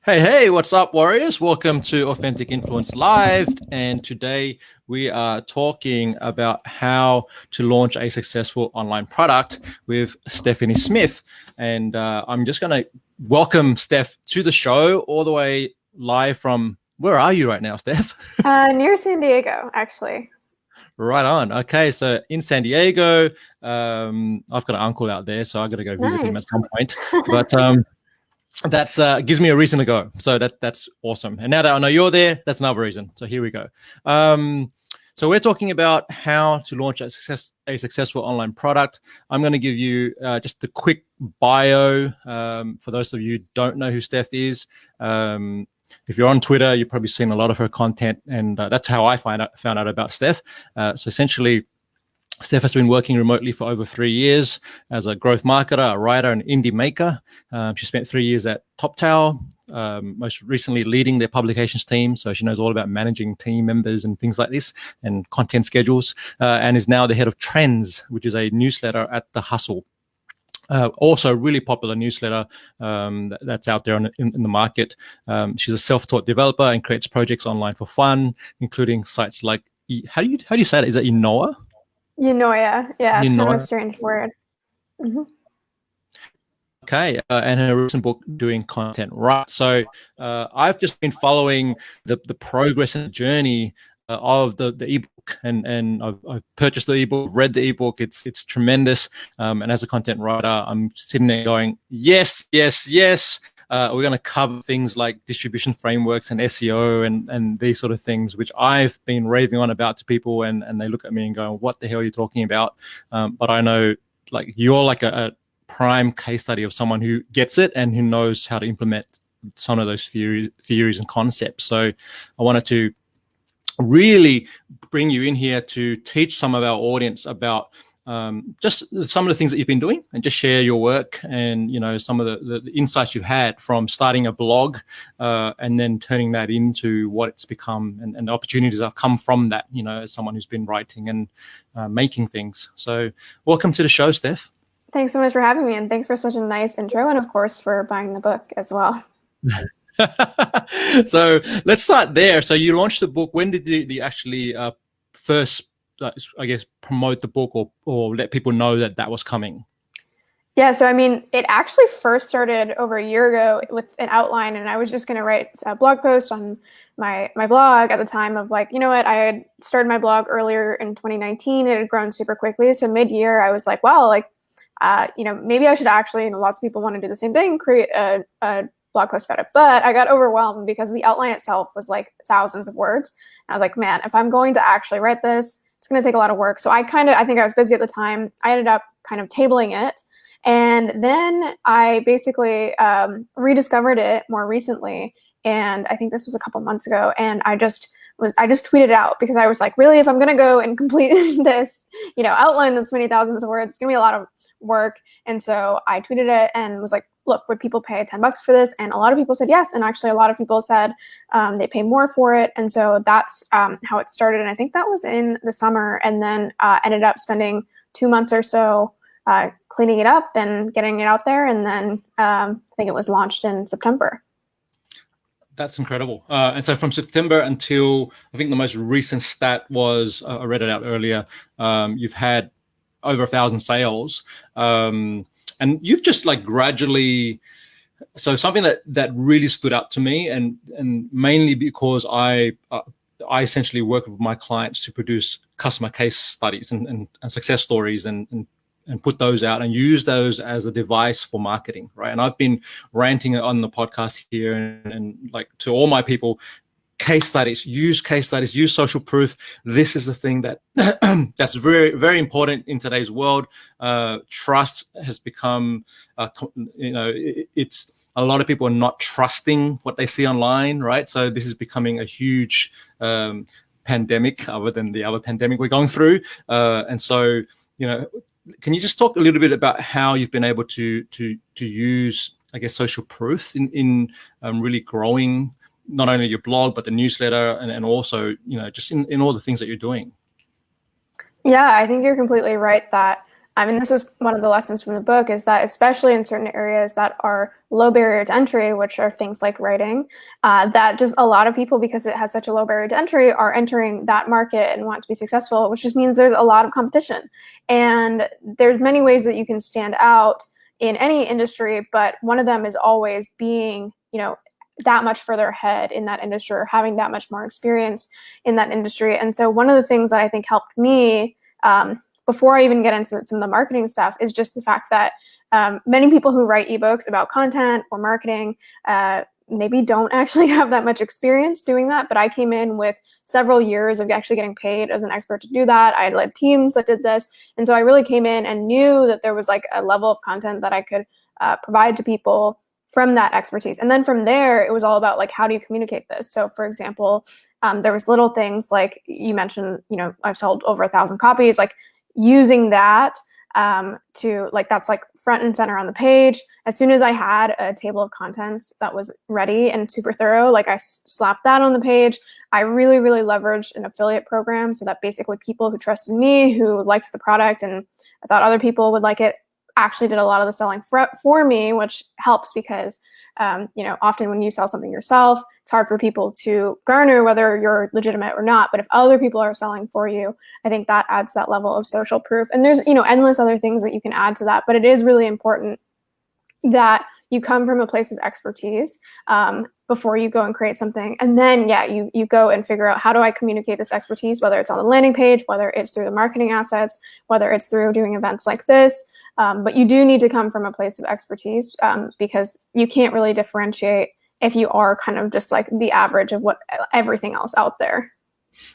Hey, what's up, warriors? Welcome to Authentic Influence Live. And today we are talking about how to launch a successful online product with Stephanie Smith. And I'm just going to welcome Steph to the show all the way live from, where are you right now, Steph? Near San Diego, actually. Right on. Okay, so in San Diego, I've got an uncle out there, so I got to go visit him at Nice. some point. But that's gives me a reason to go. So that's awesome. And now that I know you're there, that's another reason. So here we go. So we're talking about how to launch a successful online product. I'm going to give you just a quick bio for those of you who don't know who Steph is. If you're on Twitter, you've probably seen a lot of her content, and that's how I found out about Steph. So essentially, Steph has been working remotely for over 3 years as a growth marketer, a writer, and indie maker. She spent 3 years at TopTal, most recently leading their publications team. So she knows all about managing team members and things like this and content schedules, and is now the head of Trends, which is a newsletter at The Hustle. Also, a really popular newsletter that's out there in the market. She's a self-taught developer and creates projects online for fun, including sites like, how do you say it? Is it Enoa? Eunoia. Yeah, it's kind of a Enoa. strange word. Mm-hmm. Okay, and her recent book, Doing Content Right. So I've just been following the progress and journey of the ebook, and I've purchased the ebook, read the ebook. It's tremendous. And as a content writer, I'm sitting there going, yes. We're going to cover things like distribution frameworks and SEO and these sort of things, which I've been raving on about to people, and they look at me and go, what the hell are you talking about? But I know, like, you're like a prime case study of someone who gets it and who knows how to implement some of those theories and concepts. So I wanted to really bring you in here to teach some of our audience about just some of the things that you've been doing, and just share your work and, you know, some of the insights you've had from starting a blog and then turning that into what it's become, and the opportunities that have come from that, you know, as someone who's been writing and making things. So welcome to the show, Steph. Thanks so much for having me, and thanks for such a nice intro, and of course for buying the book as well. So let's start there. So you launched the book. When did you actually first, I guess, promote the book or let people know that was coming? Yeah, so I mean, it actually first started over a year ago with an outline, and I was just going to write a blog post on my blog at the time of, like, you know what, I had started my blog earlier in 2019. It had grown super quickly. So mid-year, I was like, well, like, maybe I should actually, lots of people want to do the same thing, create a blog post about it. But I got overwhelmed because the outline itself was like thousands of words. And I was like, man, if I'm going to actually write this, it's going to take a lot of work. So I think I was busy at the time. I ended up kind of tabling it. And then I basically rediscovered it more recently. And I think this was a couple months ago. And I just tweeted out, because I was like, really, if I'm going to go and complete this, outline this many thousands of words, it's going to be a lot of work. And so I tweeted it and was like, look, would people pay $10 for this? And a lot of people said yes. And actually a lot of people said they pay more for it. And so that's how it started. And I think that was in the summer, and then ended up spending 2 months or so cleaning it up and getting it out there. And then I think it was launched in September. That's incredible. And so from September until, I think the most recent stat was, I read it out earlier, you've had over 1,000 sales. And you've just, like, gradually, so something that really stood out to me, and mainly because I essentially work with my clients to produce customer case studies and success stories and put those out and use those as a device for marketing, right? And I've been ranting on the podcast here and like, to all my people, case studies, use social proof. This is the thing that that's very, very important in today's world. Trust has become, it's a lot of people are not trusting what they see online, right? So this is becoming a huge pandemic, other than the other pandemic we're going through. And so, can you just talk a little bit about how you've been able to use, I guess, social proof in really growing not only your blog, but the newsletter, and also, just in all the things that you're doing? Yeah, I think you're completely right that I mean, this is one of the lessons from the book, is that especially in certain areas that are low barrier to entry, which are things like writing, that just a lot of people, because it has such a low barrier to entry, are entering that market and want to be successful, which just means there's a lot of competition. And there's many ways that you can stand out in any industry, but one of them is always being, that much further ahead in that industry, or having that much more experience in that industry. And so one of the things that I think helped me, before I even get into some of the marketing stuff, is just the fact that many people who write ebooks about content or marketing maybe don't actually have that much experience doing that. But I came in with several years of actually getting paid as an expert to do that. I had led teams that did this. And so I really came in and knew that there was like a level of content that I could provide to people from that expertise. And then from there, it was all about like, how do you communicate this? So for example, there was little things like you mentioned, I've sold over 1,000 copies, like using that to like, that's like front and center on the page. As soon as I had a table of contents that was ready and super thorough, like I slapped that on the page. I really, really leveraged an affiliate program so that basically people who trusted me, who liked the product and I thought other people would like it, actually did a lot of the selling for me, which helps because, often when you sell something yourself, it's hard for people to garner whether you're legitimate or not. But if other people are selling for you, I think that adds that level of social proof. And there's, endless other things that you can add to that. But it is really important that you come from a place of expertise before you go and create something. And then, you go and figure out, how do I communicate this expertise, whether it's on the landing page, whether it's through the marketing assets, whether it's through doing events like this. But you do need to come from a place of expertise because you can't really differentiate if you are kind of just like the average of what everything else out there.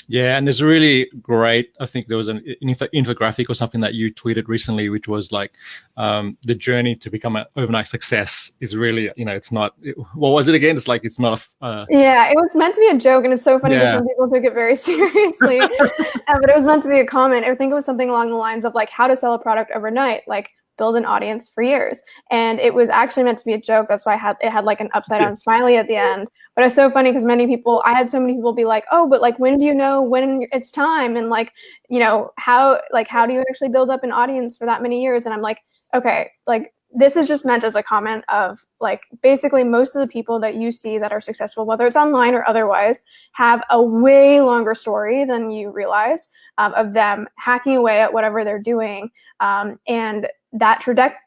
Yeah, and there's a really great, I think there was an infographic or something that you tweeted recently, which was like the journey to become an overnight success is really, it's not, what was it again? It's like, it's not a... Yeah, it was meant to be a joke, and it's so funny because some people took it very seriously, but it was meant to be a comment. I think it was something along the lines of like, how to sell a product overnight, like build an audience for years. And it was actually meant to be a joke. That's why it had like an upside down smiley at the end. But it's so funny because I had so many people be like, oh, but like, when do you know when it's time? And like, how do you actually build up an audience for that many years? And I'm like, okay, like this is just meant as a comment of like, basically most of the people that you see that are successful, whether it's online or otherwise, have a way longer story than you realize of them hacking away at whatever they're doing. And that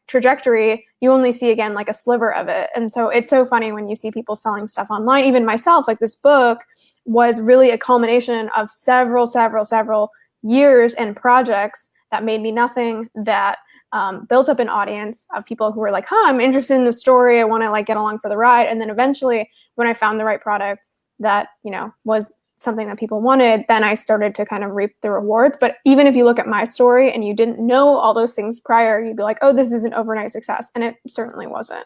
trajectory, you only see again like a sliver of it. And so it's so funny when you see people selling stuff online. Even myself, like this book was really a culmination of several years and projects that made me nothing, that built up an audience of people who were like, I'm interested in the story. I want to like get along for the ride. And then eventually when I found the right product that, was something that people wanted, then I started to kind of reap the rewards. But even if you look at my story and you didn't know all those things prior, you'd be like, oh, this is an overnight success. And it certainly wasn't.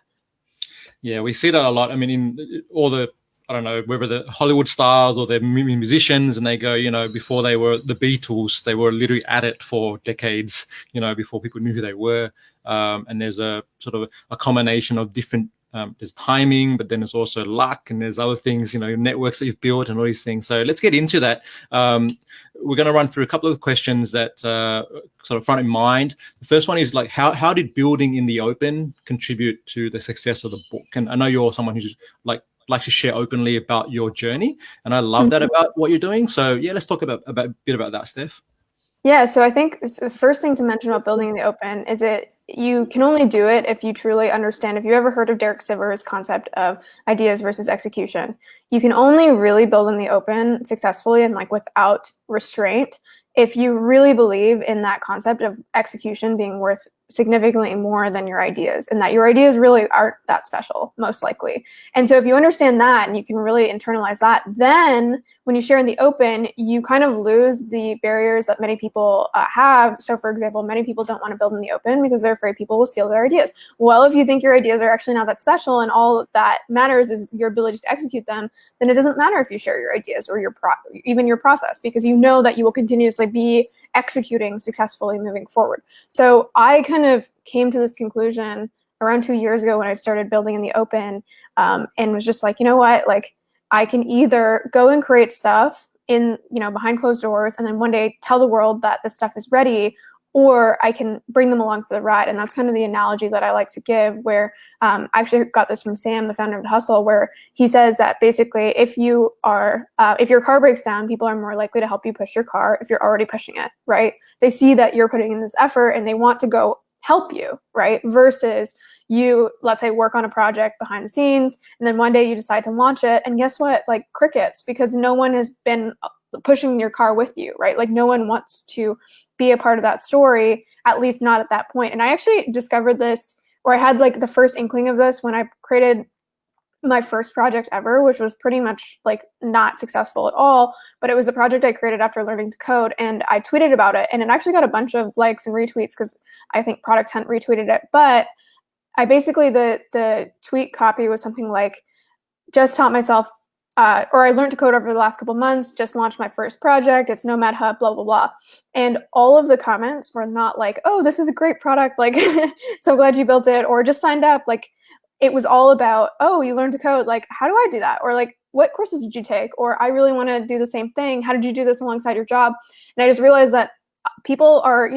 Yeah, we see that a lot. I mean, in all the, I don't know, whether the Hollywood stars or the musicians, and they go, before they were the Beatles, they were literally at it for decades, before people knew who they were. And there's a sort of a combination of different, there's timing, but then there's also luck, and there's other things, networks that you've built and all these things. So let's get into that. We're going to run through a couple of questions that sort of front in mind. The first one is like, how did building in the open contribute to the success of the book? And I know you're someone who's like likes to share openly about your journey, and I love that about what you're doing. So yeah, let's talk a bit about that, Steph. Yeah, so I think the first thing to mention about building in the open is you can only do it if you truly understand. If you ever heard of Derek Sivers' concept of ideas versus execution, you can only really build in the open successfully and like without restraint if you really believe in that concept of execution being worth significantly more than your ideas, and that your ideas really aren't that special, most likely. And so if you understand that and you can really internalize that, then when you share in the open, you kind of lose the barriers that many people have. So for example, many people don't want to build in the open because they're afraid people will steal their ideas. Well, if you think your ideas are actually not that special and all that matters is your ability to execute them, then it doesn't matter if you share your ideas or even your process, because you know that you will continuously be executing successfully moving forward. So I kind of came to this conclusion around 2 years ago when I started building in the open, and was just like, you know what, like I can either go and create stuff in, behind closed doors and then one day tell the world that this stuff is ready, or I can bring them along for the ride. And that's kind of the analogy that I like to give, where I actually got this from Sam, the founder of The Hustle, where he says that basically if your car breaks down, people are more likely to help you push your car if you're already pushing it, right? They see that you're putting in this effort and they want to go help you, right? Versus you, let's say, work on a project behind the scenes, and then one day you decide to launch it, and guess what? Like crickets, because no one has been pushing your car with you, right? Like no one wants to be a part of that story, at least not at that point. And I actually discovered this, or I had like the first inkling of this when I created my first project ever, which was pretty much like not successful at all, but it was a project I created after learning to code, and I tweeted about it, and it actually got a bunch of likes and retweets because I think Product Hunt retweeted it. But I basically, the tweet copy was something like, just taught myself, or I learned to code over the last couple months, just launched my first project, it's Nomad Hub, blah, blah, blah. And all of the comments were not like, oh, this is a great product, like, so glad you built it, or just signed up. Like, it was all about, oh, you learned to code, like, how do I do that? Or like, what courses did you take? Or I really want to do the same thing. How did you do this alongside your job? And I just realized that people are,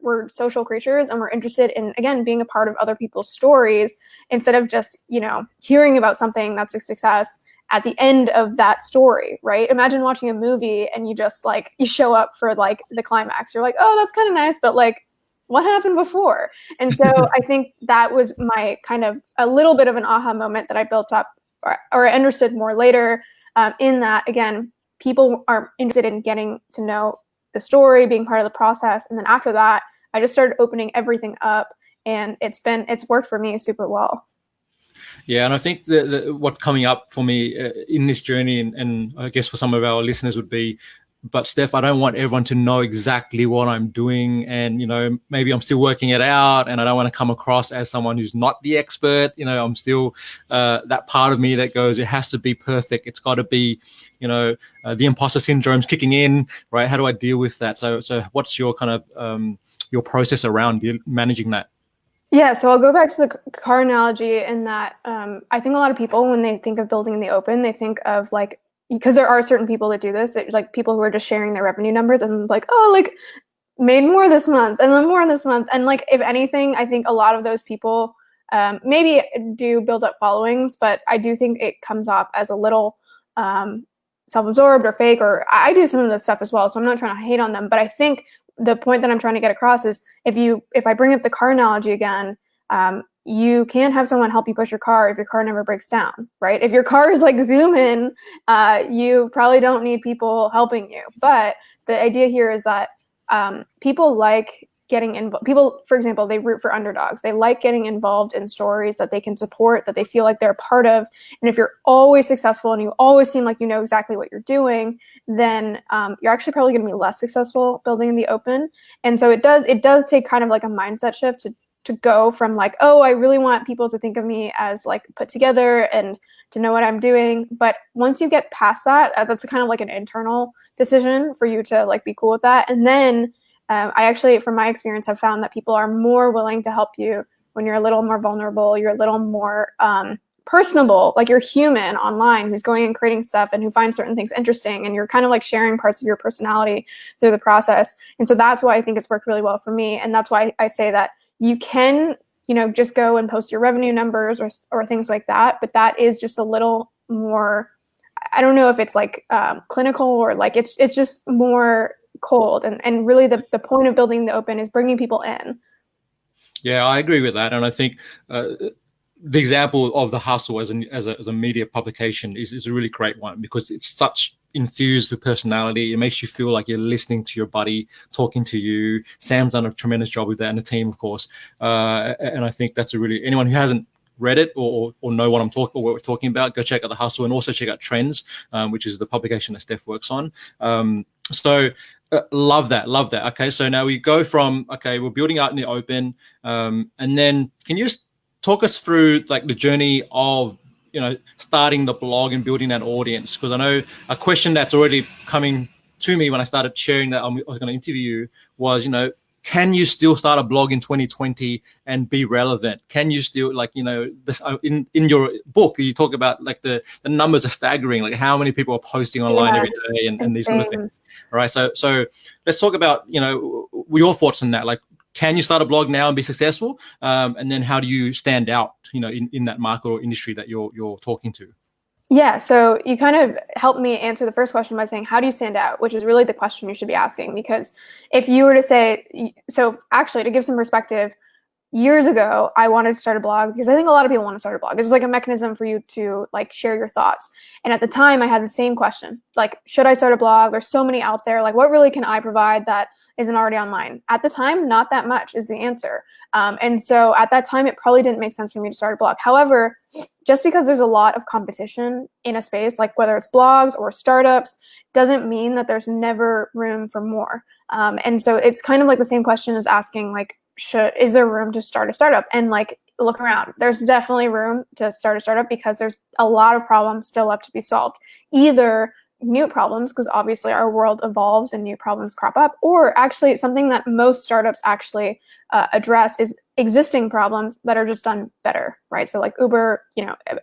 we're social creatures, and we're interested in, again, being a part of other people's stories instead of just, hearing about something that's a success at the end of that story, right? Imagine watching a movie and you just like, you show up for like the climax. You're like, oh, that's kind of nice, but like, what happened before? And so I think that was my kind of a little bit of an aha moment that I built up, or I understood more later, in that, again, people are interested in getting to know the story, being part of the process. And then after that, I just started opening everything up, and it's worked for me super well. Yeah, and I think what's coming up for me in this journey, and I guess for some of our listeners would be, but Steph, I don't want everyone to know exactly what I'm doing, and maybe I'm still working it out, and I don't want to come across as someone who's not the expert. I'm still that part of me that goes, it has to be perfect. It's got to be, the imposter syndrome's kicking in, right? How do I deal with that? So what's your kind of your process around managing that? Yeah, so I'll go back to the car analogy in that I think a lot of people, when they think of building in the open, they think of like, because there are certain people that do this, that, like people who are just sharing their revenue numbers and like, oh, like made more this month and then more this month. And like, if anything, I think a lot of those people maybe do build up followings, but I do think it comes off as a little self-absorbed or fake, or I do some of this stuff as well. So I'm not trying to hate on them, but I think the point that I'm trying to get across is if I bring up the car analogy again, you can't have someone help you push your car if your car never breaks down, right? If your car is like zoom in, you probably don't need people helping you. But the idea here is that people like getting involved. People, for example, they root for underdogs. They like getting involved in stories that they can support, that they feel like they're a part of. And if you're always successful and you always seem like you know exactly what you're doing, then you're actually probably going to be less successful building in the open. And so it does take kind of like a mindset shift to go from like, oh, I really want people to think of me as like put together and to know what I'm doing. But once you get past that, that's kind of like an internal decision for you to like be cool with that. And then I actually, from my experience, have found that people are more willing to help you when you're a little more vulnerable, you're a little more personable, like you're human online who's going and creating stuff and who finds certain things interesting, and you're kind of like sharing parts of your personality through the process. And so that's why I think it's worked really well for me. And that's why I say that you can, just go and post your revenue numbers or things like that. But that is just a little more, I don't know if it's like clinical or like it's just more cold. And really the point of building the open is bringing people in. Yeah, I agree with that. And I think the example of The Hustle as a media publication is a really great one, because it's such infused with personality. It makes you feel like you're listening to your buddy talking to you. Sam's done a tremendous job with that, and the team, of course. And I think that's anyone who hasn't read it or know what we're talking about, go check out The Hustle, and also check out Trends, which is the publication that Steph works on. Love that. Okay, so now we go from, we're building out in the open, and then can you just talk us through like the journey of starting the blog and building that audience? Because I know a question that's already coming to me when I started sharing that I was going to interview you was, can you still start a blog in 2020 and be relevant? Can you still, like, this in your book you talk about, like, the numbers are staggering, like how many people are posting online every day and these sort of things. All right, so let's talk about your thoughts on that. Like, can you start a blog now and be successful? And then how do you stand out, in that market or industry that you're talking to? Yeah, so you kind of helped me answer the first question by saying, how do you stand out? Which is really the question you should be asking, because if you were to say, so actually, to give some perspective, years ago, I wanted to start a blog because I think a lot of people want to start a blog. It's like a mechanism for you to like share your thoughts. And at the time I had the same question, like, should I start a blog? There's so many out there. Like, what really can I provide that isn't already online? At the time, not that much is the answer. And so at that time, it probably didn't make sense for me to start a blog. However, just because there's a lot of competition in a space, like whether it's blogs or startups, doesn't mean that there's never room for more. And so it's kind of like the same question as asking, like, is there room to start a startup? And like, look around. There's definitely room to start a startup because there's a lot of problems still left to be solved. Either new problems, because obviously our world evolves and new problems crop up, or actually something that most startups actually address is existing problems that are just done better, right? So like Uber,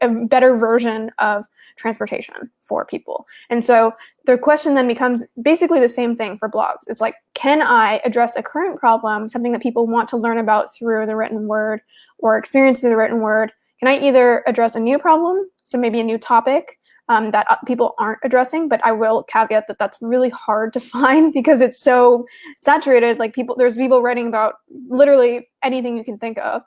a better version of transportation for people. And so the question then becomes basically the same thing for blogs. It's like, can I address a current problem, something that people want to learn about through the written word or experience through the written word? Can I either address a new problem, so maybe a new topic, that people aren't addressing, but I will caveat that that's really hard to find because it's so saturated. Like, there's people writing about literally anything you can think of.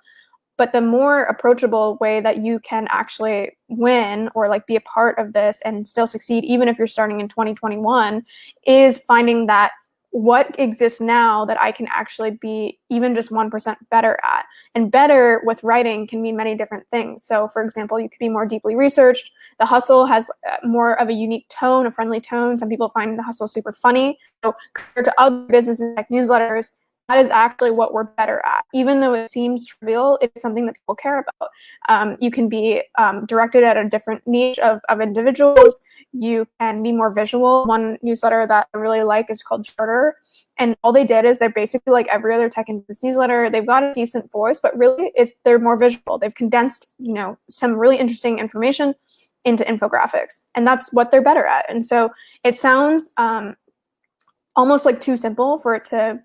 But the more approachable way that you can actually win or like be a part of this and still succeed, even if you're starting in 2021, is finding that what exists now that I can actually be even just 1% better at. And better with writing can mean many different things. So for example, you could be more deeply researched. The Hustle has more of a unique tone, a friendly tone. Some people find The Hustle super funny. So compared to other businesses like newsletters, that is actually what we're better at. Even though it seems trivial, it's something that people care about. You can be directed at a different niche of individuals. You can be more visual. One newsletter that I really like is called Charter. And all they did is they're basically like every other tech and business newsletter. They've got a decent voice, but really they're more visual. They've condensed, some really interesting information into infographics. And that's what they're better at. And so it sounds almost like too simple for it to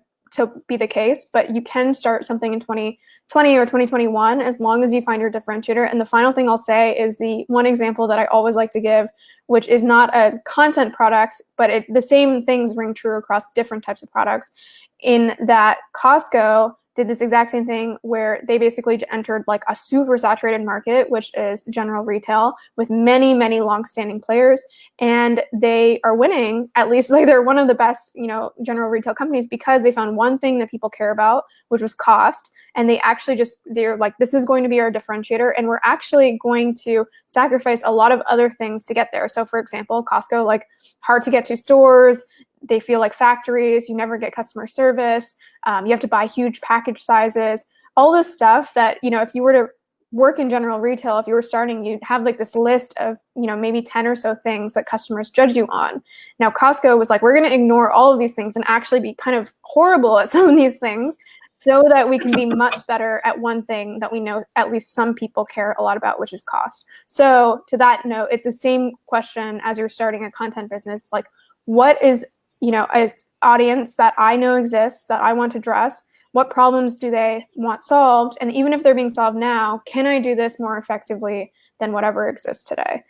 be the case, but you can start something in 2020 or 2021 as long as you find your differentiator. And the final thing I'll say is the one example that I always like to give, which is not a content product, but the same things ring true across different types of products, in that Costco did this exact same thing where they basically entered like a super saturated market, which is general retail, with many, many long-standing players. And they are winning, at least like they're one of the best, general retail companies, because they found one thing that people care about, which was cost. And they're like, this is going to be our differentiator. And we're actually going to sacrifice a lot of other things to get there. So for example, Costco, like, hard to get to stores. They feel like factories. You never get customer service. You have to buy huge package sizes, all this stuff that, if you were to work in general retail, if you were starting, you'd have like this list of, maybe 10 or so things that customers judge you on. Now, Costco was like, we're going to ignore all of these things and actually be kind of horrible at some of these things so that we can be much better at one thing that we know at least some people care a lot about, which is cost. So to that note, it's the same question as you're starting a content business. Like, what is an audience that I know exists that I want to address? What problems do they want solved? And even if they're being solved now, can I do this more effectively than whatever exists today?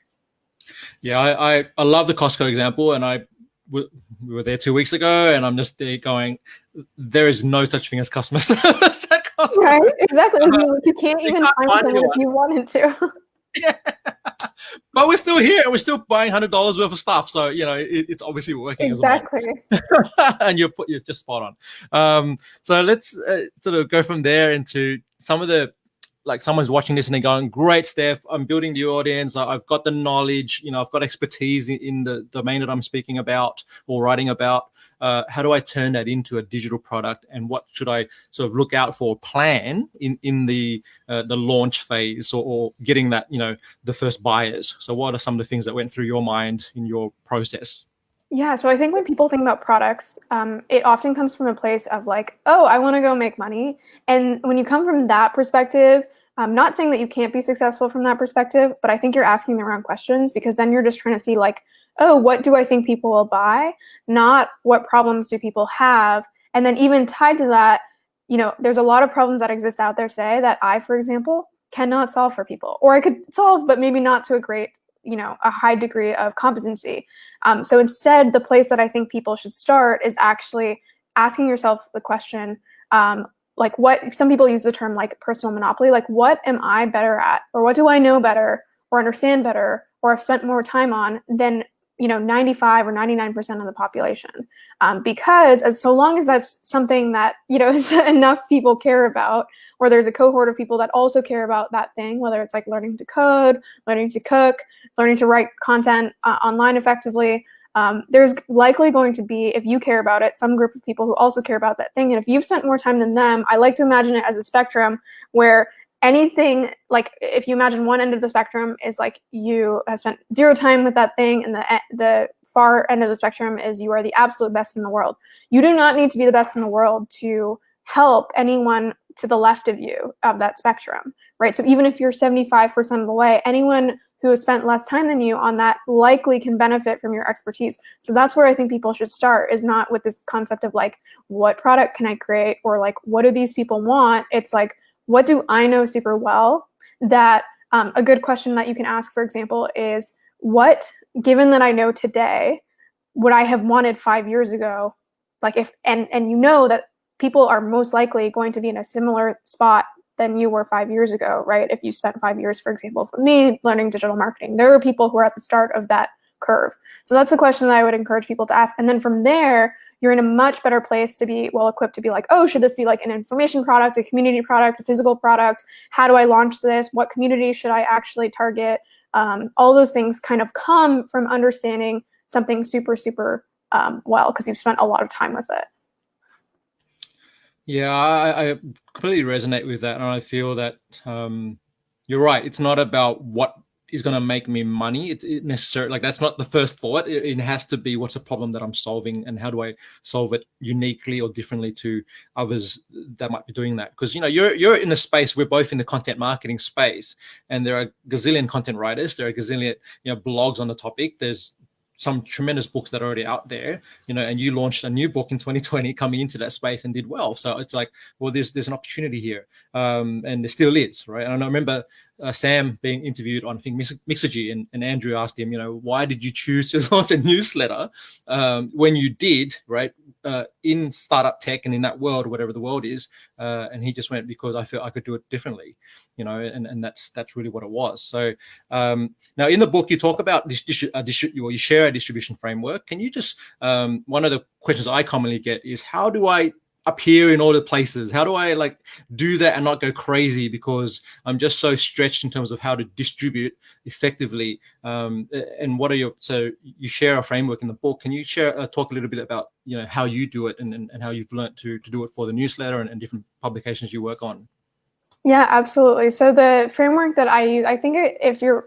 Yeah, I love the Costco example, and we were there 2 weeks ago, and I'm just there going, there is no such thing as customer service at Costco. Right, exactly. You can't even find someone if you wanted to. Yeah. But we're still here and we're still buying $100 worth of stuff. So, it's obviously working exactly. as well. And you're just spot on. So let's sort of go from there into some of the, like, someone's watching this and they're going, great, Steph, I'm building the audience. I've got the knowledge, I've got expertise in the domain that I'm speaking about or writing about. How do I turn that into a digital product, and what should I sort of look out for, plan in the launch phase or getting that, the first buyers? So what are some of the things that went through your mind in your process? Yeah, so I think when people think about products, it often comes from a place of like, oh, I want to go make money. And when you come from that perspective, I'm not saying that you can't be successful from that perspective, but I think you're asking the wrong questions because then you're just trying to see like, oh, what do I think people will buy? Not what problems do people have? And then even tied to that, there's a lot of problems that exist out there today that I, for example, cannot solve for people, or I could solve, but maybe not to a great, a high degree of competency. So instead, the place that I think people should start is actually asking yourself the question, like what some people use the term like personal monopoly, like what am I better at, or what do I know better, or understand better, or have spent more time on than 95 or 99% of the population, because as so long as that's something that enough people care about, or there's a cohort of people that also care about that thing, whether it's like learning to code, learning to cook, learning to write content online effectively, there's likely going to be, if you care about it, some group of people who also care about that thing. And if you've spent more time than them, I like to imagine it as a spectrum where anything, like if you imagine one end of the spectrum is like you have spent zero time with that thing, and the far end of the spectrum is you are the absolute best in the world. You do not need to be the best in the world to help anyone to the left of you of that spectrum, right? So even if you're 75% of the way, anyone who has spent less time than you on that likely can benefit from your expertise. So that's where I think people should start, is not with this concept of like, what product can I create, or like, what do these people want? It's like, what do I know super well? That a good question that you can ask, for example, is what, given that I know today, would I have wanted 5 years ago? Like if, and that people are most likely going to be in a similar spot than you were 5 years ago, right? If you spent 5 years, for example, for me, learning digital marketing, there are people who are at the start of that curve. So that's a question that I would encourage people to ask. And then from there, you're in a much better place to be well equipped to be like, oh, should this be like an information product, a community product, a physical product? How do I launch this? What community should I actually target? All those things kind of come from understanding something super, super well, because you've spent a lot of time with it. Yeah, I completely resonate with that. And I feel that you're right. It's not about what is going to make me money. It necessarily, like, that's not the first thought. It has to be, what's a problem that I'm solving, and how do I solve it uniquely or differently to others that might be doing that? Because you're in a space, we're both in the content marketing space, and there are gazillion content writers, there are gazillion blogs on the topic. There's some tremendous books that are already out there, and you launched a new book in 2020 coming into that space and did well. So it's like, well, there's an opportunity here, and there still is, right? And I remember Sam being interviewed on, I think, Mixergy, and Andrew asked him, why did you choose to launch a newsletter when you did, right, in startup tech and in that world, whatever the world is, and he just went, because I felt I could do it differently, and that's really what it was. So now in the book you talk about you share a distribution framework. Can you just one of the questions I commonly get is, how do I appear in all the places? How do I like do that and not go crazy, because I'm just so stretched in terms of how to distribute effectively? And what are so you share a framework in the book. Can you talk a little bit about how you do it, and how you've learned to do it for the newsletter and different publications you work on? Yeah, absolutely. So the framework that I use, I think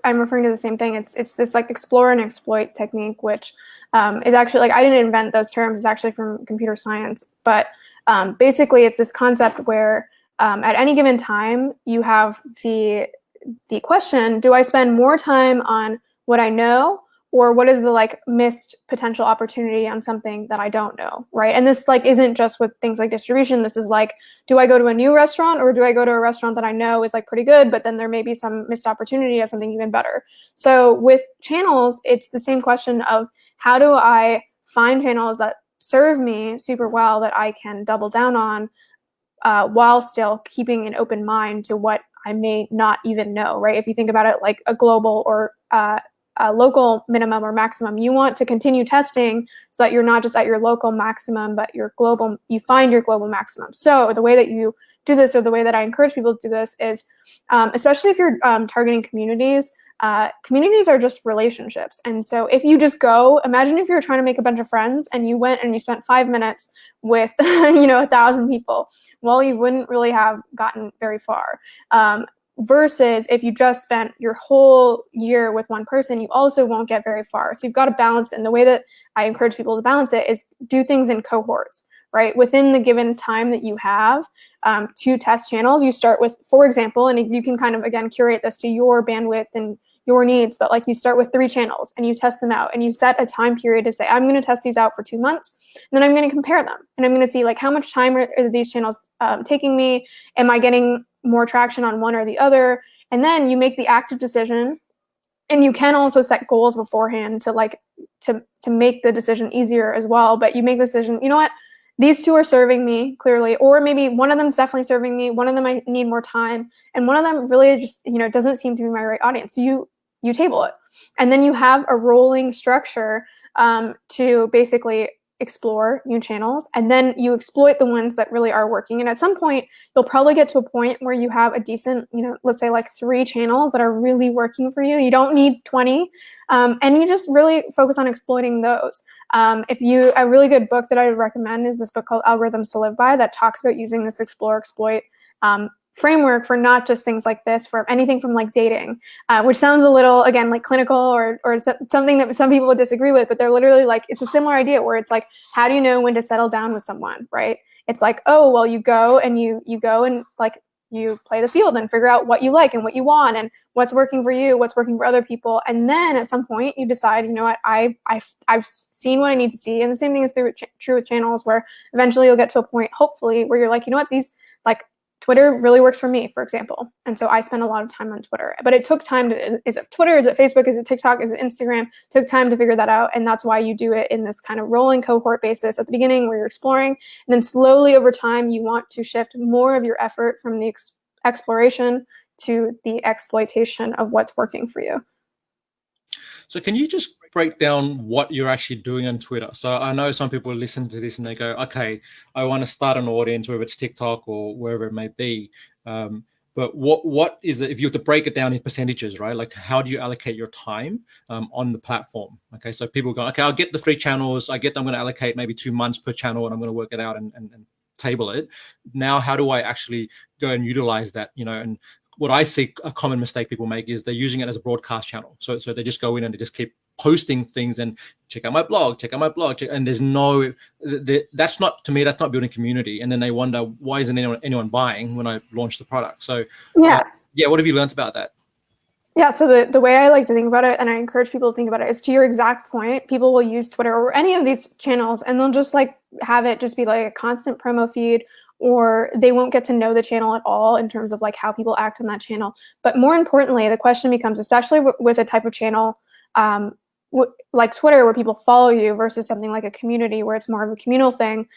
I'm referring to the same thing. It's this like explore and exploit technique, which is actually, like, I didn't invent those terms. It's actually from computer science. But basically, it's this concept where at any given time, you have the question, do I spend more time on what I know, or what is the like missed potential opportunity on something that I don't know, right? And this like isn't just with things like distribution. This is like, do I go to a new restaurant, or do I go to a restaurant that I know is like pretty good, but then there may be some missed opportunity of something even better? So with channels, it's the same question of, how do I find channels that serve me super well, that I can double down on, while still keeping an open mind to what I may not even know, right? If you think about it like a global or a local minimum or maximum, you want to continue testing so that you're not just at your local maximum, but you find your global maximum. So the way that you do this, or the way that I encourage people to do this, is especially if you're targeting communities, communities are just relationships. And so if you just imagine if you're trying to make a bunch of friends and you went and you spent 5 minutes with 1,000 people, well, you wouldn't really have gotten very far. versus if you just spent your whole year with one person, you also won't get very far. So you've got to balance it. And the way that I encourage people to balance it is do things in cohorts, right? Within the given time that you have to test channels, you start with, for example, and you can kind of, again, curate this to your bandwidth and your needs, but like you start with 3 channels and you test them out and you set a time period to say, I'm going to test these out for 2 months, and then I'm going to compare them. And I'm going to see like how much time are these channels taking me? Am I getting more traction on one or the other? And then you make the active decision. And you can also set goals beforehand to like to make the decision easier as well. But you make the decision, you know what? These 2 are serving me clearly, or maybe one of them is definitely serving me. One of them I need more time, and one of them really just doesn't seem to be my right audience. So you table it, and then you have a rolling structure to basically explore new channels, and then you exploit the ones that really are working. And at some point, you'll probably get to a point where you have a decent, let's say like 3 channels that are really working for you. You don't need 20, and you just really focus on exploiting those. A really good book that I would recommend is this book called Algorithms to Live By, that talks about using this explore, exploit framework for not just things like this, for anything from like dating, which sounds a little, again, like clinical or something that some people would disagree with, but they're literally like, it's a similar idea where it's like, how do you know when to settle down with someone, right? It's like, oh, well, you go and like you play the field and figure out what you like and what you want and what's working for you, what's working for other people. And then at some point you decide, you know what, I've seen what I need to see. And the same thing is true with channels, where eventually you'll get to a point, hopefully, where you're like, you know what, these like Twitter really works for me, for example. And so I spend a lot of time on Twitter, but it took time is it Twitter? Is it Facebook? Is it TikTok? Is it Instagram? It took time to figure that out. And that's why you do it in this kind of rolling cohort basis at the beginning, where you're exploring. And then slowly over time, you want to shift more of your effort from the exploration to the exploitation of what's working for you. So can you just break down what you're actually doing on Twitter? So I know some people listen to this and they go, okay, I want to start an audience, whether it's TikTok or wherever it may be. But what is it, if you have to break it down in percentages, right? Like, how do you allocate your time on the platform? Okay, so people go, okay, I'll get the 3 channels. I'm going to allocate maybe 2 months per channel, and I'm going to work it out and table it. Now, how do I actually go and utilize that? And what I see a common mistake people make is they're using it as a broadcast channel. So they just go in and they just keep posting things and check out my blog, and there's no, that's not, to me, that's not building community. And then they wonder, why isn't anyone buying when I launch the product? So what have you learned about that? Yeah, so the way I like to think about it, and I encourage people to think about it, is to your exact point. People will use Twitter or any of these channels, and they'll just like have it just be like a constant promo feed, or they won't get to know the channel at all in terms of like how people act on that channel. But more importantly, the question becomes, especially with a type of channel like Twitter, where people follow you, versus something like a community where it's more of a communal thing,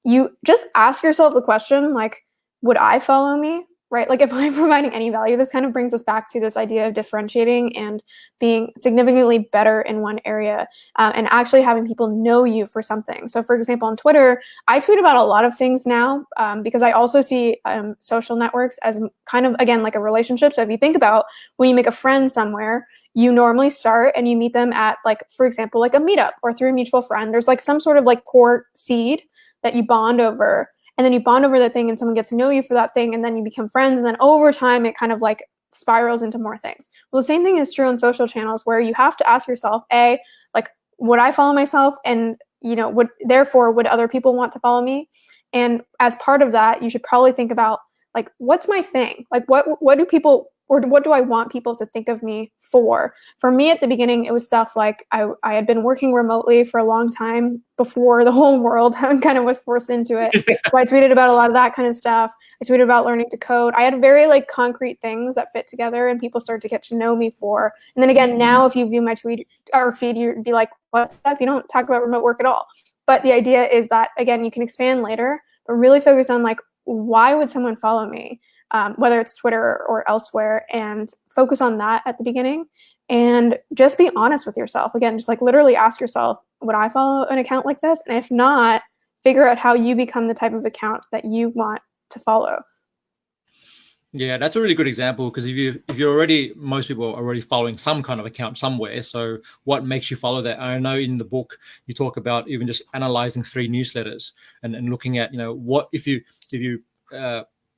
you just ask yourself the question, like, would I follow me? Right? Like, if I'm providing any value, this kind of brings us back to this idea of differentiating and being significantly better in one area, and actually having people know you for something. So for example, on Twitter, I tweet about a lot of things now, because I also see social networks as kind of, again, like a relationship. So if you think about when you make a friend somewhere, you normally start and you meet them at, like, for example, like a meetup or through a mutual friend. There's like some sort of like core seed that you bond over. And then you bond over that thing and someone gets to know you for that thing, and then you become friends. And then over time, it kind of like spirals into more things. Well, the same thing is true on social channels, where you have to ask yourself, like, would I follow myself? And, would other people want to follow me? And as part of that, you should probably think about, like, what's my thing? Like, what do people, or what do I want people to think of me for? For me, at the beginning, it was stuff like I had been working remotely for a long time before the whole world kind of was forced into it. So I tweeted about a lot of that kind of stuff. I tweeted about learning to code. I had very like concrete things that fit together, and people started to get to know me for. And then again, now if you view my tweet or feed, you'd be like, what stuff? You don't talk about remote work at all. But the idea is that, again, you can expand later, but really focus on, like, why would someone follow me? Whether it's Twitter or elsewhere, and focus on that at the beginning, and just be honest with yourself. Again, just like literally ask yourself, would I follow an account like this? And if not, figure out how you become the type of account that you want to follow. Yeah, that's a really good example, because most people are already following some kind of account somewhere. So what makes you follow that? I know in the book you talk about even just analyzing 3 newsletters and looking at, what if you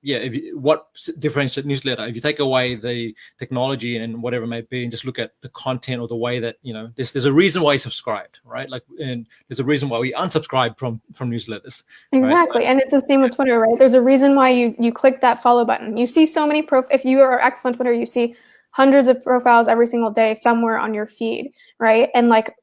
yeah, what differentiates newsletter? If you take away the technology and whatever it may be, and just look at the content or the way that, you know, there's a reason why you subscribed, right? Like, and there's a reason why we unsubscribe from newsletters. Exactly. Right? And it's the same with Twitter, right? There's a reason why you click that follow button. You see so many if you are active on Twitter, you see hundreds of profiles every single day somewhere on your feed, right? And like,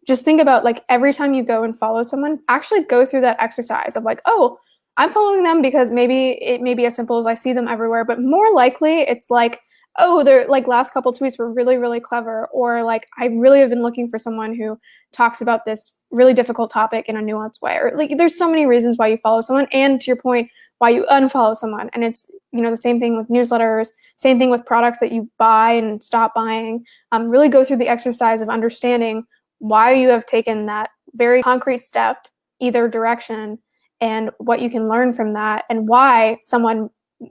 just think about, like, every time you go and follow someone, actually go through that exercise of like, oh, I'm following them because maybe it may be as simple as I see them everywhere, but more likely it's like, oh, their like last couple tweets were really, really clever, or like I really have been looking for someone who talks about this really difficult topic in a nuanced way, or like there's so many reasons why you follow someone, and to your point, why you unfollow someone. And it's, you know, the same thing with newsletters, same thing with products that you buy and stop buying. Really go through the exercise of understanding why you have taken that very concrete step, either direction, and what you can learn from that, and why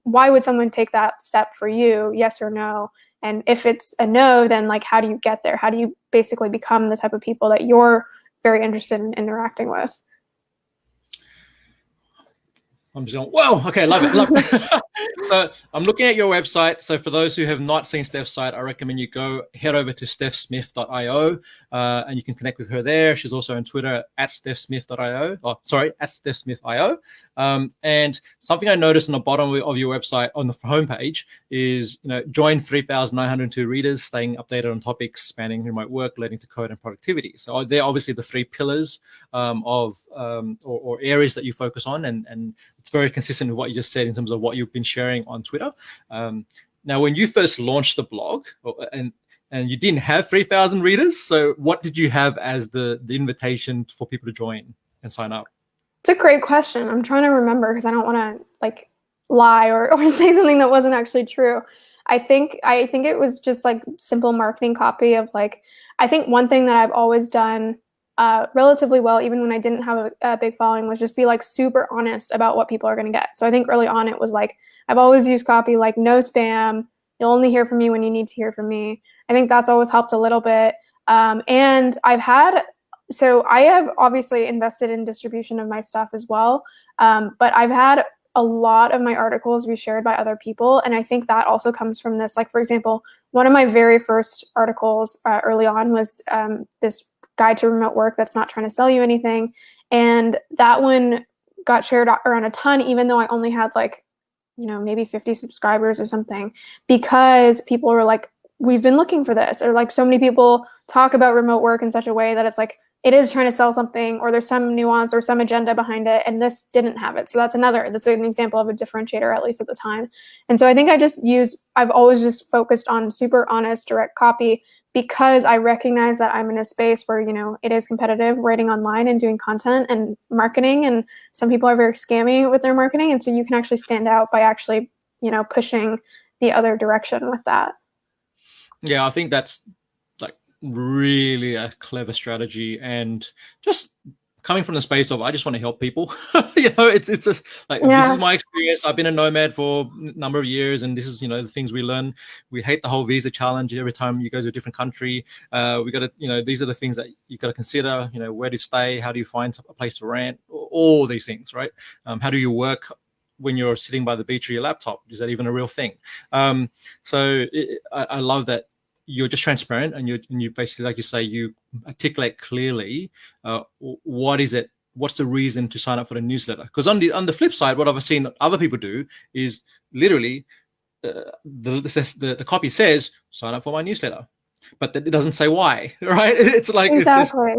would someone take that step for you, yes or no? And if it's a no, then like, how do you get there? How do you basically become the type of people that you're very interested in interacting with? I'm just going, whoa, okay, love it. So I'm looking at your website. So for those who have not seen Steph's site, I recommend you head over to stephsmith.io, and you can connect with her there. She's also on Twitter at stephsmith.io. Oh, sorry, at stephsmith.io. And something I noticed on the bottom of your website on the homepage is, you know, join 3,902 readers, staying updated on topics spanning remote work, leading to code and productivity. So they're obviously the three pillars or areas that you focus on, and it's very consistent with what you just said in terms of what you've been sharing on Twitter. Now, when you first launched the blog, and you didn't have 3,000 readers, so what did you have as the invitation for people to join and sign up? It's a great question. I'm trying to remember because I don't want to like lie or say something that wasn't actually true. I think it was just like simple marketing copy of like, I think one thing that I've always done relatively well, even when I didn't have a big following, was just be like super honest about what people are going to get. So I think early on it was like, I've always used copy like no spam. You'll only hear from me when you need to hear from me. I think that's always helped a little bit. And so I have obviously invested in distribution of my stuff as well. But I've had a lot of my articles be shared by other people. And I think that also comes from this. Like, for example, one of my very first articles early on was this guide to remote work that's not trying to sell you anything. And that one got shared around a ton, even though I only had like, you know, maybe 50 subscribers or something, because people were like, we've been looking for this, or like so many people talk about remote work in such a way that it's like, it is trying to sell something, or there's some nuance or some agenda behind it, and this didn't have it. So that's an example of a differentiator, at least at the time. And so I think I've always just focused on super honest, direct copy, because I recognize that I'm in a space where, you know, it is competitive writing online and doing content and marketing, and some people are very scammy with their marketing. And so you can actually stand out by actually, you know, pushing the other direction with that. Yeah, I think that's like really a clever strategy, and just coming from the space of I just want to help people. You know, it's just like, this is my experience. I've been a nomad for a number of years, and this is, you know, the things we learn. We hate the whole visa challenge. Every time you go to a different country, we got to, you know, these are the things that you got to consider. You know, where to stay, how do you find a place to rent, all these things, right? How do you work when you're sitting by the beach with your laptop? Is that even a real thing? I love that you're just transparent, and you basically, like you say, you articulate clearly what's the reason to sign up for the newsletter. Because on the flip side, what I've seen other people do is literally the copy says sign up for my newsletter, but it doesn't say why, right? It's like, exactly.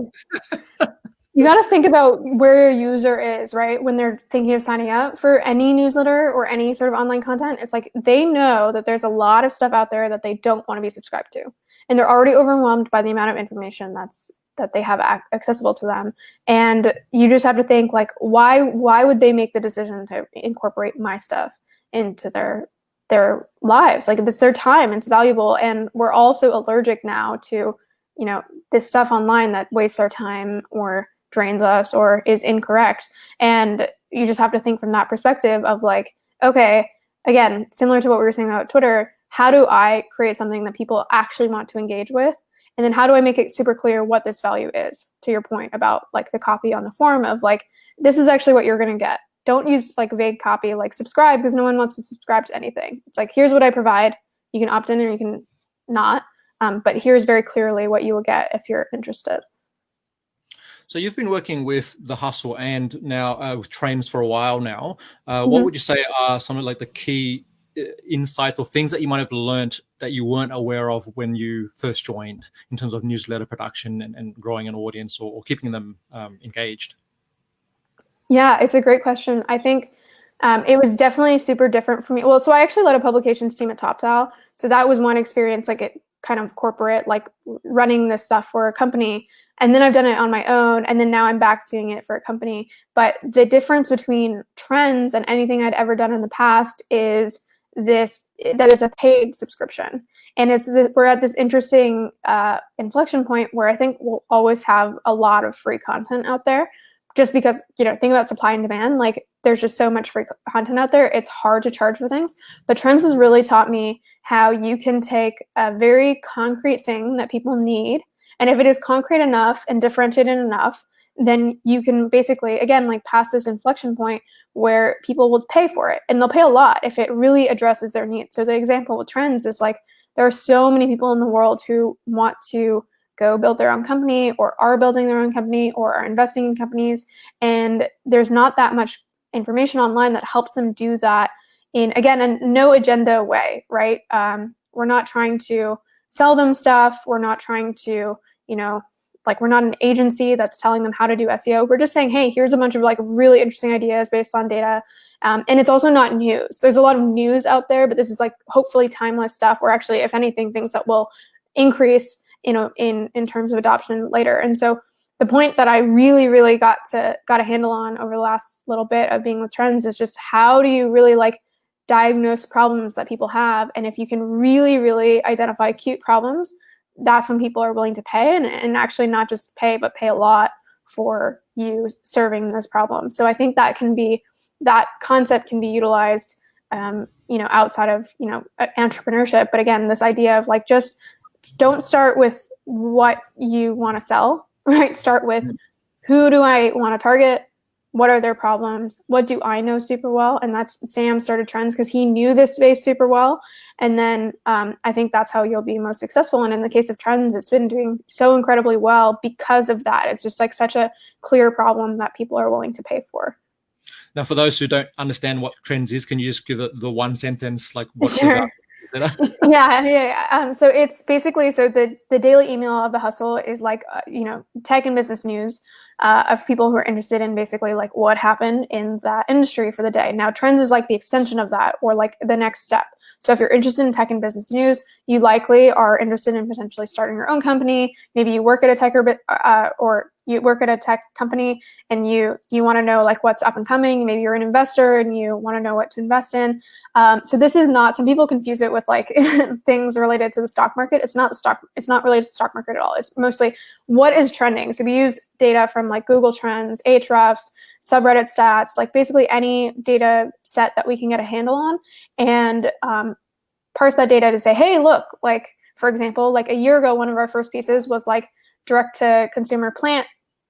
You got to think about where your user is, right? When they're thinking of signing up for any newsletter or any sort of online content, it's like they know that there's a lot of stuff out there that they don't want to be subscribed to. And they're already overwhelmed by the amount of information that they have accessible to them. And you just have to think like, why would they make the decision to incorporate my stuff into their lives? Like, it's their time, it's valuable. And we're also allergic now to, you know, this stuff online that wastes our time or drains us or is incorrect. And you just have to think from that perspective of like, okay, again, similar to what we were saying about Twitter, how do I create something that people actually want to engage with? And then how do I make it super clear what this value is, to your point about like the copy on the form of like, this is actually what you're going to get. don't use like vague copy like subscribe, because no one wants to subscribe to anything. It's like, here's what I provide. You can opt in or you can not. But here's very clearly what you will get if you're interested. So you've been working with The Hustle and now with Trends for a while now. What would you say are some of like the key insights or things that you might have learned that you weren't aware of when you first joined in terms of newsletter production and growing an audience or keeping them engaged? Yeah, it's a great question. I think it was definitely super different for me. Well, so I actually led a publications team at TopTal. So that was one experience, like it kind of corporate, like running this stuff for a company. And then I've done it on my own. And then now I'm back doing it for a company. But the difference between Trends and anything I'd ever done in the past is that is a paid subscription. And we're at this interesting inflection point where I think we'll always have a lot of free content out there. Just because, think about supply and demand, like there's just so much free content out there. It's hard to charge for things. But Trends has really taught me how you can take a very concrete thing that people need. And if it is concrete enough and differentiated enough, then you can basically, again, like pass this inflection point where people will pay for it. And they'll pay a lot if it really addresses their needs. So the example with Trends is like, there are so many people in the world who want to go build their own company or are building their own company or are investing in companies. And there's not that much information online that helps them do that in, again, a no agenda way, right? We're not trying to sell them stuff. We're not trying to, we're not an agency that's telling them how to do SEO. We're just saying, hey, here's a bunch of like really interesting ideas based on data. And it's also not news. There's a lot of news out there, but this is like hopefully timeless stuff, or actually, if anything, things that will increase in terms of adoption later. And so the point that I really, really got a handle on over the last little bit of being with Trends is just how do you really like diagnose problems that people have. And if you can really, really identify acute problems, that's when people are willing to pay and actually not just pay, but pay a lot for you serving those problems. So I think that concept can be utilized, outside of, entrepreneurship. But again, this idea of like, just don't start with what you want to sell, right? Start with who do I want to target? What are their problems? What do I know super well? And that's Sam started Trends because he knew this space super well. And then I think that's how you'll be most successful. And in the case of Trends, it's been doing so incredibly well because of that. It's just like such a clear problem that people are willing to pay for. Now, for those who don't understand what Trends is, can you just give the one sentence, like what's Sure. about? Yeah. So it's basically, the daily email of The Hustle is like, tech and business news of people who are interested in basically like what happened in that industry for the day. Now, Trends is like the extension of that, or like the next step. So if you're interested in tech and business news, you likely are interested in potentially starting your own company. Maybe you work at a tech or you work at a tech company and you want to know like what's up and coming. Maybe you're an investor and you want to know what to invest in. So this is not, some people confuse it with like things related to the stock market. It's not related to the stock market at all. It's mostly what is trending. So we use data from like Google Trends, Ahrefs, subreddit stats, like basically any data set that we can get a handle on, and parse that data to say, hey, look, like for example, like a year ago, one of our first pieces was like direct to consumer plant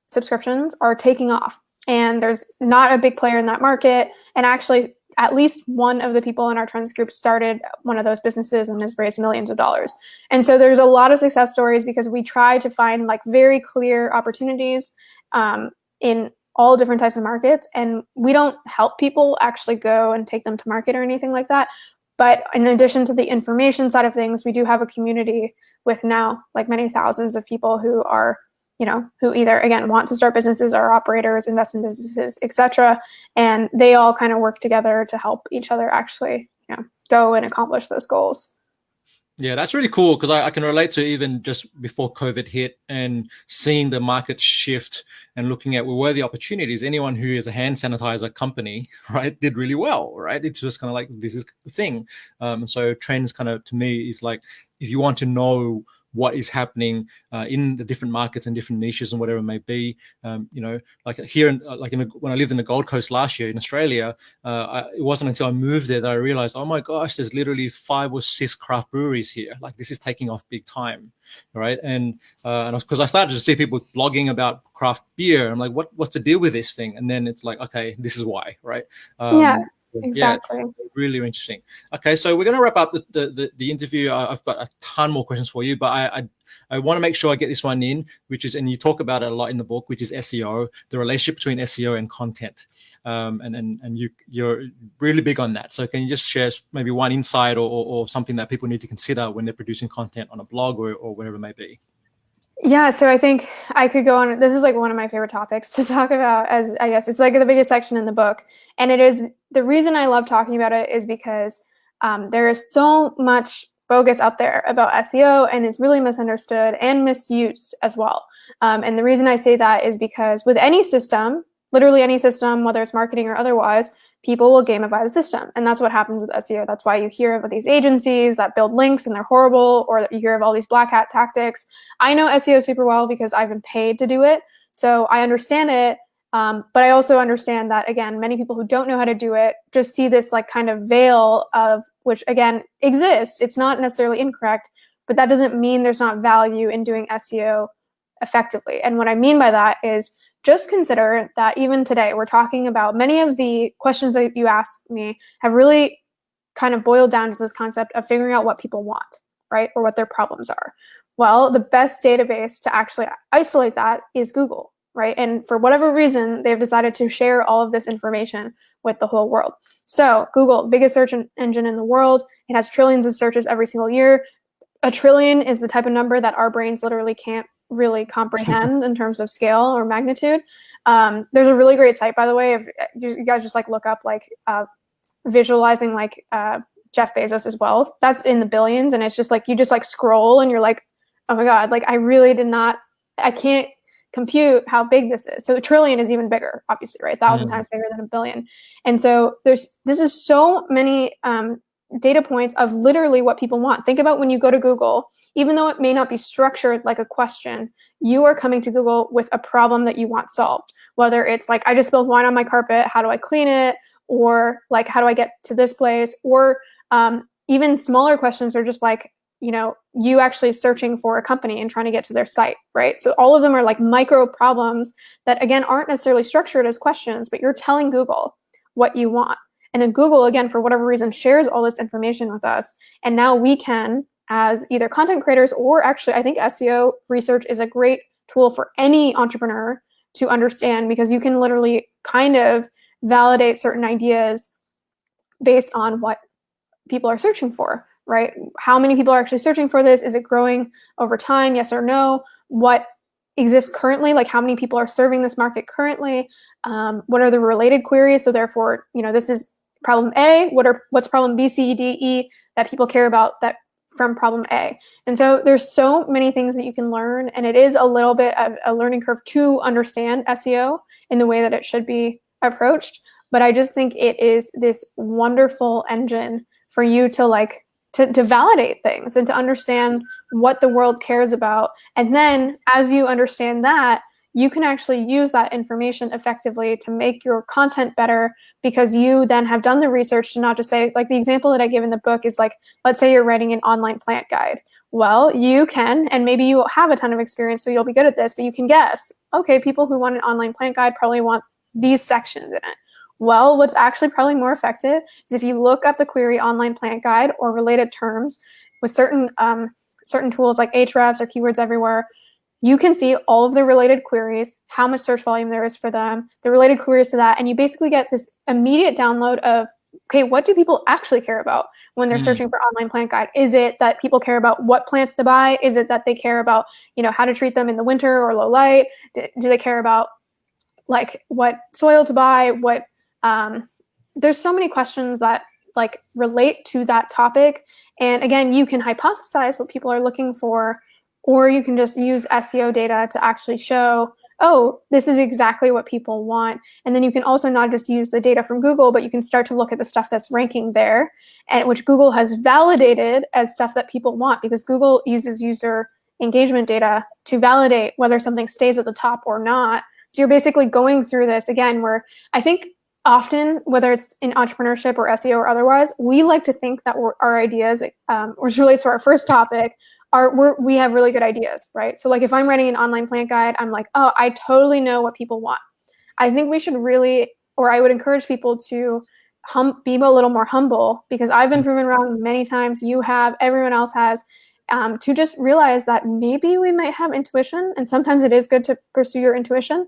subscriptions are taking off. And there's not a big player in that market. And actually, at least one of the people in our Trends group started one of those businesses and has raised millions of dollars. And so there's a lot of success stories because we try to find like very clear opportunities in all different types of markets. And we don't help people actually go and take them to market or anything like that. But in addition to the information side of things, we do have a community with now like many thousands of people who are, who either, again, want to start businesses or operators, invest in businesses, etc. And they all kind of work together to help each other actually, go and accomplish those goals. Yeah, that's really cool because I can relate to even just before COVID hit and seeing the market shift and looking at where the opportunities. Anyone who is a hand sanitizer company, right, did really well, right? It's just kind of like, this is the thing. So Trends kind of, to me, is like, if you want to know what is happening in the different markets and different niches and whatever it may be. Like here, when I lived in the Gold Coast last year in Australia, it wasn't until I moved there that I realized, oh my gosh, there's literally 5 or 6 craft breweries here. Like this is taking off big time, right? And because I started to see people blogging about craft beer, I'm like, what's the deal with this thing? And then it's like, okay, this is why, right? Yeah, exactly. Yeah, really interesting. Okay, so we're going to wrap up the interview. I've got a ton more questions for you, but I want to make sure I get this one in, which is, and you talk about it a lot in the book, which is SEO, the relationship between SEO and content, and you're really big on that. So can you just share maybe one insight or something that people need to consider when they're producing content on a blog or whatever it may be? Yeah, so I think I could go on. This is like one of my favorite topics to talk about, as I guess it's like the biggest section in the book. And it is, the reason I love talking about it is because there is so much bogus out there about SEO, and it's really misunderstood and misused as well. And the reason I say that is because with any system, literally any system, whether it's marketing or otherwise, people will gamify the system. And that's what happens with SEO. That's why you hear of these agencies that build links and they're horrible, or that you hear of all these black hat tactics. I know SEO super well because I've been paid to do it. So I understand it. But I also understand that, again, many people who don't know how to do it just see this like kind of veil of, which again exists. It's not necessarily incorrect, but that doesn't mean there's not value in doing SEO effectively. And what I mean by that is, just consider that even today, we're talking about many of the questions that you asked me have really kind of boiled down to this concept of figuring out what people want, right? Or what their problems are. Well, the best database to actually isolate that is Google, right? And for whatever reason, they've decided to share all of this information with the whole world. So Google, biggest search engine in the world. It has trillions of searches every single year. A trillion is the type of number that our brains literally can't really comprehend in terms of scale or magnitude. There's a really great site, by the way, if you guys just like look up like visualizing like Jeff Bezos' wealth, that's in the billions. And it's just like, you just like scroll and you're like, oh my God, like I can't compute how big this is. So a trillion is even bigger, obviously, right? 1,000 times bigger than a billion. And so this is so many data points of literally what people want. Think about when you go to Google, even though it may not be structured like a question, you are coming to Google with a problem that you want solved. Whether it's like, I just spilled wine on my carpet, how do I clean it? Or like, how do I get to this place? Or even smaller questions are just like, you actually searching for a company and trying to get to their site, right? So all of them are like micro problems that, again, aren't necessarily structured as questions, but you're telling Google what you want. And then Google, again, for whatever reason, shares all this information with us. And now we can, as either content creators or actually, I think SEO research is a great tool for any entrepreneur to understand, because you can literally kind of validate certain ideas based on what people are searching for, right? How many people are actually searching for this? Is it growing over time? Yes or no? What exists currently? Like how many people are serving this market currently? What are the related queries? So therefore, this is problem A. What's problem B, C, D, E that people care about that from problem A? And so there's so many things that you can learn, and it is a little bit of a learning curve to understand SEO in the way that it should be approached. But I just think it is this wonderful engine for you to validate things and to understand what the world cares about. And then as you understand that, you can actually use that information effectively to make your content better, because you then have done the research to not just say, like the example that I give in the book is like, let's say you're writing an online plant guide. Well, you can, and maybe you have a ton of experience, so you'll be good at this, but you can guess, okay, people who want an online plant guide probably want these sections in it. Well, what's actually probably more effective is if you look up the query online plant guide or related terms with certain tools like Ahrefs or Keywords Everywhere. You can see all of the related queries, how much search volume there is for them, the related queries to that, and you basically get this immediate download of, okay, what do people actually care about when they're searching for online plant guide? Is it that people care about what plants to buy? Is it that they care about, how to treat them in the winter or low light? Do they care about like what soil to buy? There's so many questions that like relate to that topic. And again, you can hypothesize what people are looking for, or you can just use SEO data to actually show, oh, this is exactly what people want. And then you can also not just use the data from Google, but you can start to look at the stuff that's ranking there, and which Google has validated as stuff that people want, because Google uses user engagement data to validate whether something stays at the top or not. So you're basically going through this again, where I think often, whether it's in entrepreneurship or SEO or otherwise, we like to think that our ideas, which relates to our first topic, we have really good ideas, right? So like if I'm writing an online plant guide, I'm like, oh, I totally know what people want. I think we should really, or I would encourage people to be a little more humble, because I've been proven wrong many times. You have, everyone else has, to just realize that maybe we might have intuition, and sometimes it is good to pursue your intuition,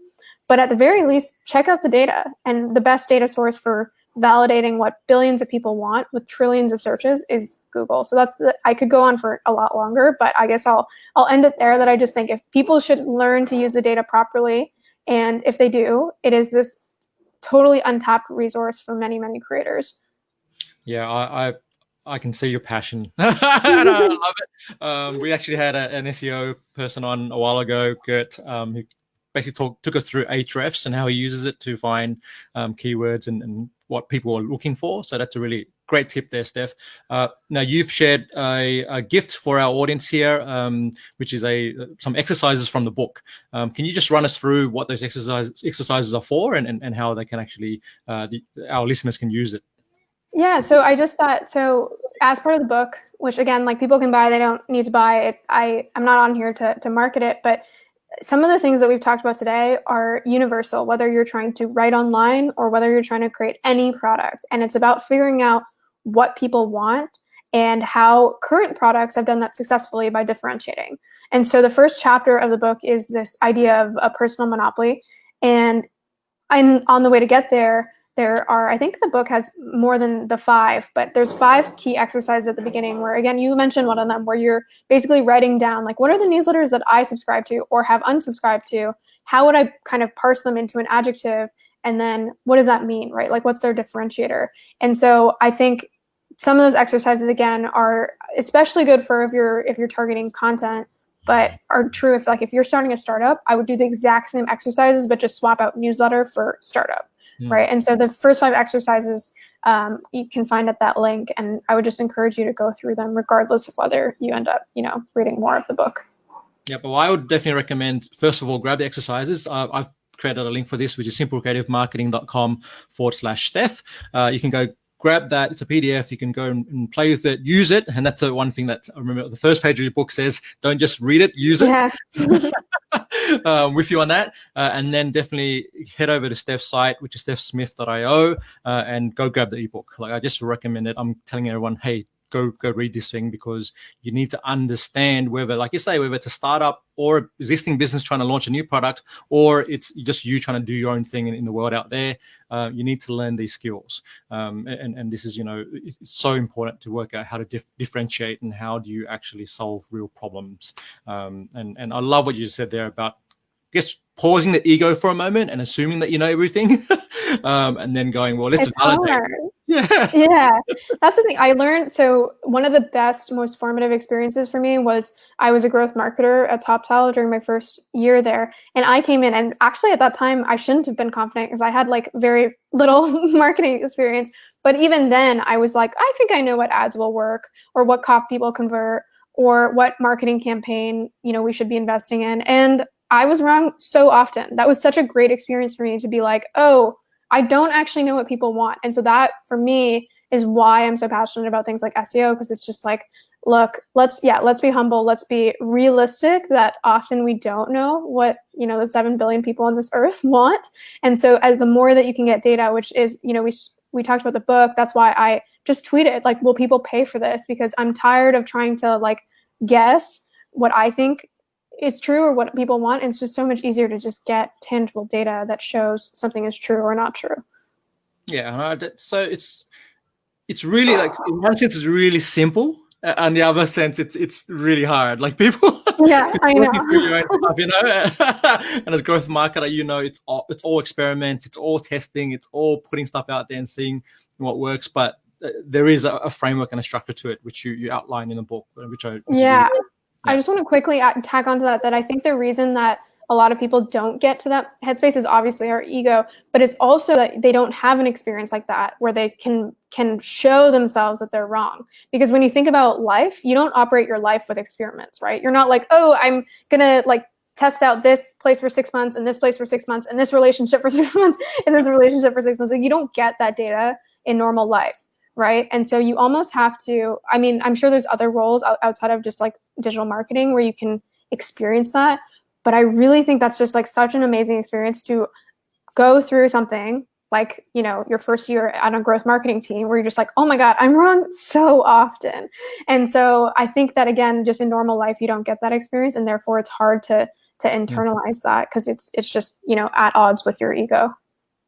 but at the very least, check out the data. And the best data source for validating what billions of people want with trillions of searches is Google. So I could go on for a lot longer, but I guess I'll end it there. That I just think if people should learn to use the data properly, and if they do, it is this totally untapped resource for many, many creators. Yeah, I can see your passion. And I love it. We actually had an SEO person on a while ago, Gert, who basically took us through Ahrefs and how he uses it to find keywords and what people are looking for. So that's a really great tip there, Steph. Now you've shared a gift for our audience here, which is some exercises from the book. Can you just run us through what those exercises are for, and how they can actually our listeners can use it? Yeah, so I just thought, so as part of the book, which again, like people can buy, they don't need to buy it. I'm not on here to market it, but some of the things that we've talked about today are universal, whether you're trying to write online or whether you're trying to create any product. And it's about figuring out what people want and how current products have done that successfully by differentiating. And so the first chapter of the book is this idea of a personal monopoly. And on the way to get there, there are, I think the book has more than the 5, but there's 5 key exercises at the beginning where, again, you mentioned one of them, where you're basically writing down, like, what are the newsletters that I subscribe to or have unsubscribed to? How would I kind of parse them into an adjective? And then what does that mean, right? Like, what's their differentiator? And so I think some of those exercises, again, are especially good for if you're targeting content, but are true if you're starting a startup. I would do the exact same exercises, but just swap out newsletter for startup. Right. And so the first 5 exercises you can find at that link. And I would just encourage you to go through them regardless of whether you end up, reading more of the book. Yeah, but I would definitely recommend, first of all, grab the exercises. I've created a link for this, which is simplecreativemarketing.com/Steph. You can go grab that. It's a PDF. You can go and play with it, use it. And that's the one thing that I remember the first page of your book says, don't just read it, use it. Yeah. With you on that. And then definitely head over to Steph's site, which is stephsmith.io, and go grab the ebook. Like, I just recommend it. I'm telling everyone, hey, go read this thing, because you need to understand whether, like you say, whether it's a startup or existing business trying to launch a new product, or it's just you trying to do your own thing in the world out there. You need to learn these skills. And this is, it's so important to work out how to differentiate and how do you actually solve real problems. And I love what you said there about, I guess, pausing the ego for a moment and assuming that you know everything, and then going, well, let's validate. Hard. Yeah. That's the thing I learned. So one of the best, most formative experiences for me was I was a growth marketer at TopTal during my first year there. And I came in, and actually at that time, I shouldn't have been confident because I had like very little marketing experience. But even then I was like, I think I know what ads will work, or what people convert, or what marketing campaign, we should be investing in. And I was wrong so often. That was such a great experience for me to be like, oh, I don't actually know what people want. And so that, for me, is why I'm so passionate about things like SEO, because it's just like, look, let's be humble. Let's be realistic that often we don't know what, the 7 billion people on this earth want. And so as the more that you can get data, which is, we talked about the book, that's why I just tweeted, like, will people pay for this? Because I'm tired of trying to like guess what I think it's true or what people want. It's just so much easier to just get tangible data that shows something is true or not true. Yeah, so it's really, like, in one sense it's really simple, and the other sense it's really hard. Like, people, yeah, I know. And as a growth marketer, it's all experiments, it's all testing, it's all putting stuff out there and seeing what works. But there is a framework and a structure to it, which you outline in the book, which I just want to quickly tag onto that I think the reason that a lot of people don't get to that headspace is obviously our ego, but it's also that they don't have an experience like that where they can show themselves that they're wrong. Because when you think about life, you don't operate your life with experiments, right? You're not like, oh, I'm gonna like test out this place for 6 months and this place for 6 months and this relationship for 6 months and this relationship for 6 months. Like, you don't get that data in normal life, right? And so you almost have to, I mean, I'm sure there's other roles outside of just like digital marketing where you can experience that. But I really think that's just like such an amazing experience to go through something like, you know, your first year on a growth marketing team where you're just like, oh my God, I'm wrong so often. And so I think that, again, just in normal life, you don't get that experience. And therefore it's hard to internalize that because it's just, you know, at odds with your ego.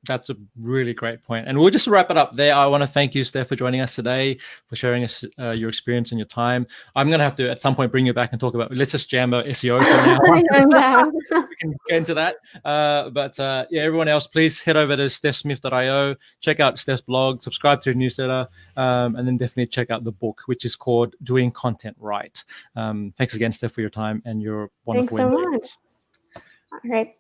That's a really great point. And we'll just wrap it up there. I want to thank you, Steph, for joining us today, for sharing us your experience and your time. I'm going to have to, at some point, bring you back and talk about, let's just jam SEO for now. We can get into that. Yeah, everyone else, please head over to stephsmith.io, check out Steph's blog, subscribe to her newsletter, and then definitely check out the book, which is called Doing Content Right. Thanks again, Steph, for your time and your wonderful Thanks so much. All right.